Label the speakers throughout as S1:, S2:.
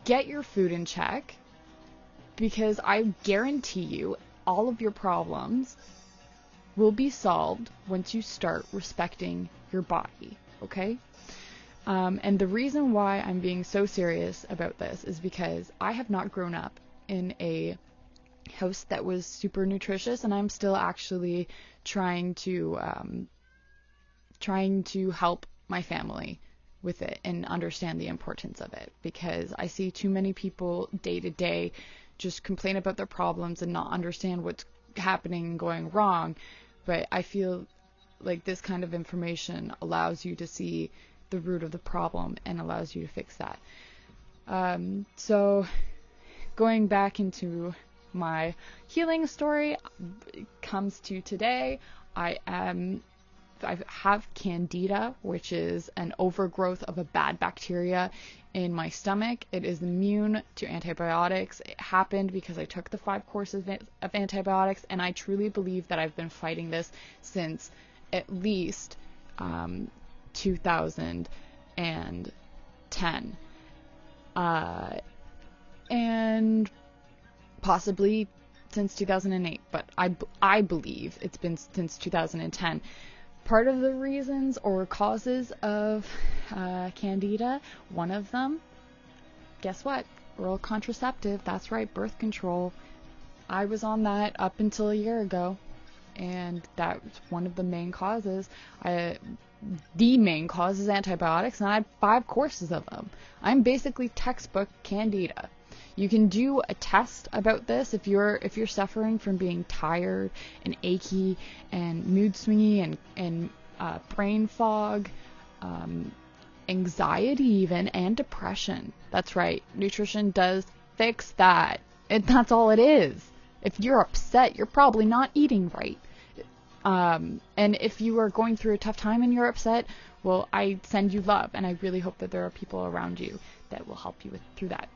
S1: get your food in check, because I guarantee you all of your problems will be solved once you start respecting your body, okay? And the reason why I'm being so serious about this is because I have not grown up in a house that was super nutritious, and I'm still actually trying to help my family with it and understand the importance of it, because I see too many people day to day just complain about their problems and not understand what's happening and going wrong. But I feel like this kind of information allows you to see the root of the problem and allows you to fix that. So going back into my healing story, comes to today. I have candida, which is an overgrowth of a bad bacteria in my stomach. It is immune to antibiotics. It happened because I took the 5 courses of antibiotics, and I truly believe that I've been fighting this since at least 2010, and possibly since 2008, but I believe it's been since 2010. Part of the reasons or causes of candida, one of them, guess what? Oral contraceptive. That's right, birth control. I was on that up until a year ago, and that was one of the main causes. The main cause is antibiotics, and I had 5 courses of them. I'm basically textbook candida. You can do a test about this if you're suffering from being tired and achy and mood swingy and brain fog, anxiety even, and depression. That's right. Nutrition does fix that. That's all it is. If you're upset, you're probably not eating right. And if you are going through a tough time and you're upset, well, I send you love, and I really hope that there are people around you that will help you through that.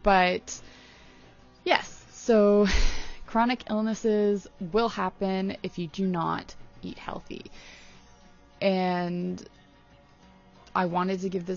S1: But yes, so chronic illnesses will happen if you do not eat healthy. And I wanted to give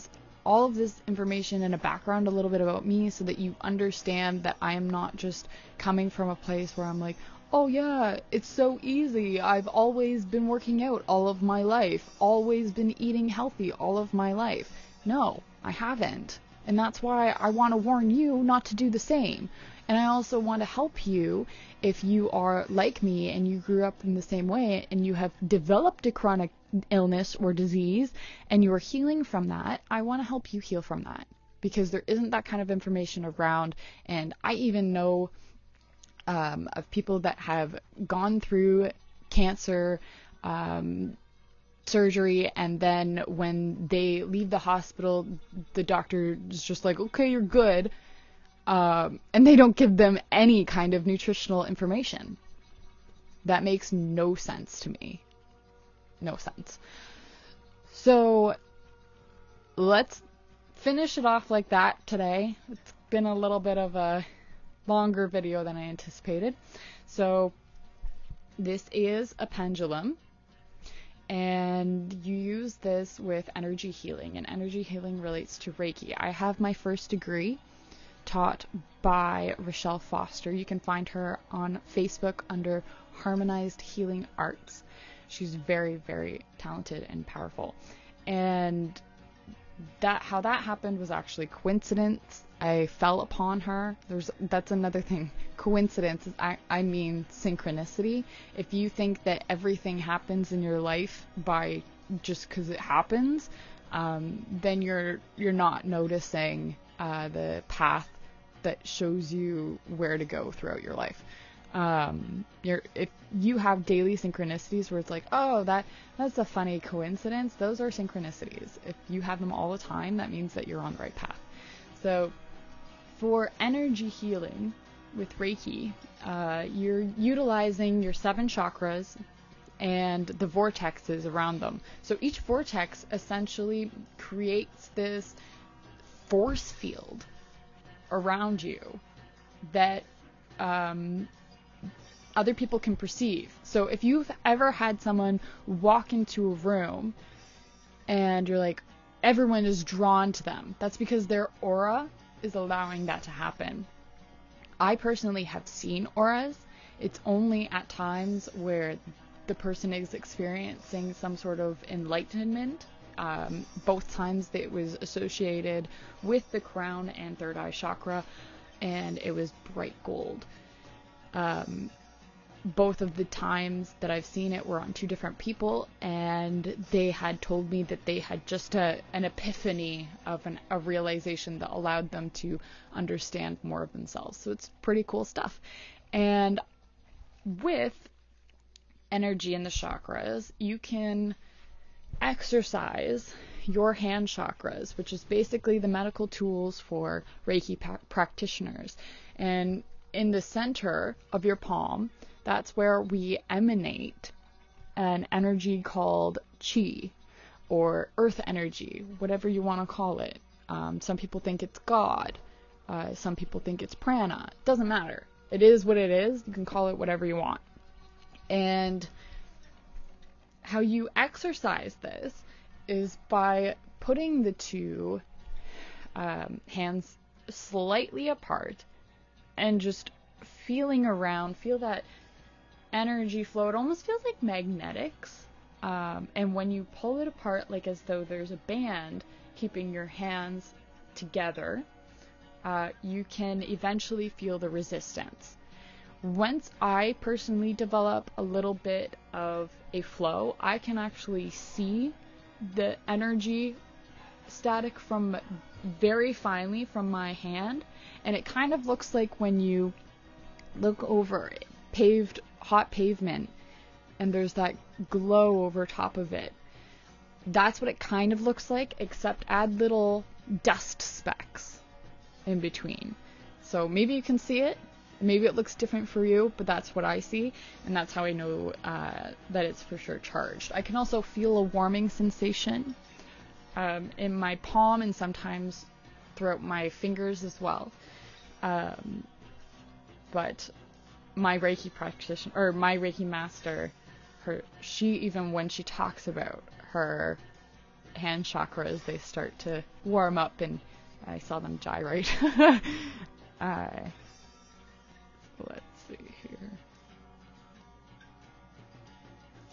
S1: all of this information and a background a little bit about me so that you understand that I am not just coming from a place where I'm like, oh yeah, it's so easy. I've always been working out all of my life, always been eating healthy all of my life. No, I haven't. And that's why I want to warn you not to do the same. And I also want to help you if you are like me and you grew up in the same way and you have developed a chronic illness or disease and you are healing from that. I want to help you heal from that, because there isn't that kind of information around. And I even know of people that have gone through cancer, surgery, and then when they leave the hospital, the doctor is just like, okay, you're good, and they don't give them any kind of nutritional information. That makes no sense to me. No sense. So let's finish it off like that today. It's been a little bit of a longer video than I anticipated. So this is a pendulum, and you use this with energy healing, and energy healing relates to Reiki. I have my first degree taught by Rochelle Foster. You can find her on Facebook under Harmonized Healing Arts. She's very, very talented and powerful. And how that happened was actually coincidence. I fell upon her. That's another thing. Coincidence is, I mean synchronicity. If you think that everything happens in your life by just because it happens, then you're not noticing the path that shows you where to go throughout your life. If you have daily synchronicities where it's like, oh, that's a funny coincidence, those are synchronicities. If you have them all the time, that means that you're on the right path. So for energy healing with Reiki, you're utilizing your 7 chakras and the vortexes around them. So each vortex essentially creates this force field around you that other people can perceive. So if you've ever had someone walk into a room and you're like, everyone is drawn to them. That's because their aura is allowing that to happen. I personally have seen auras. It's only at times where the person is experiencing some sort of enlightenment. Both times it was associated with the crown and third eye chakra, and it was bright gold. Both of the times that I've seen it were on two different people, and they had told me that they had just an epiphany of a realization that allowed them to understand more of themselves. So it's pretty cool stuff. And with energy in the chakras, you can exercise your hand chakras, which is basically the medical tools for Reiki practitioners. And in the center of your palm, that's where we emanate an energy called chi, or earth energy, whatever you want to call it. Some people think it's God. Some people think it's prana. It doesn't matter. It is what it is. You can call it whatever you want. And how you exercise this is by putting the two hands slightly apart and just feeling around, feel that energy flow. It almost feels like magnetics. And when you pull it apart, like as though there's a band keeping your hands together, you can eventually feel the resistance. Once I personally develop a little bit of a flow, I can actually see the energy static from very finely from my hand, and it kind of looks like when you look over hot pavement and there's that glow over top of it. That's what it kind of looks like, except add little dust specks in between. So maybe you can see it. Maybe it looks different for you, but that's what I see, and that's how I know that it's for sure charged. I can also feel a warming sensation in my palm and sometimes throughout my fingers as well. But my Reiki practitioner, or my Reiki master, she, even when she talks about her hand chakras, they start to warm up, and I saw them gyrate. Let's see here.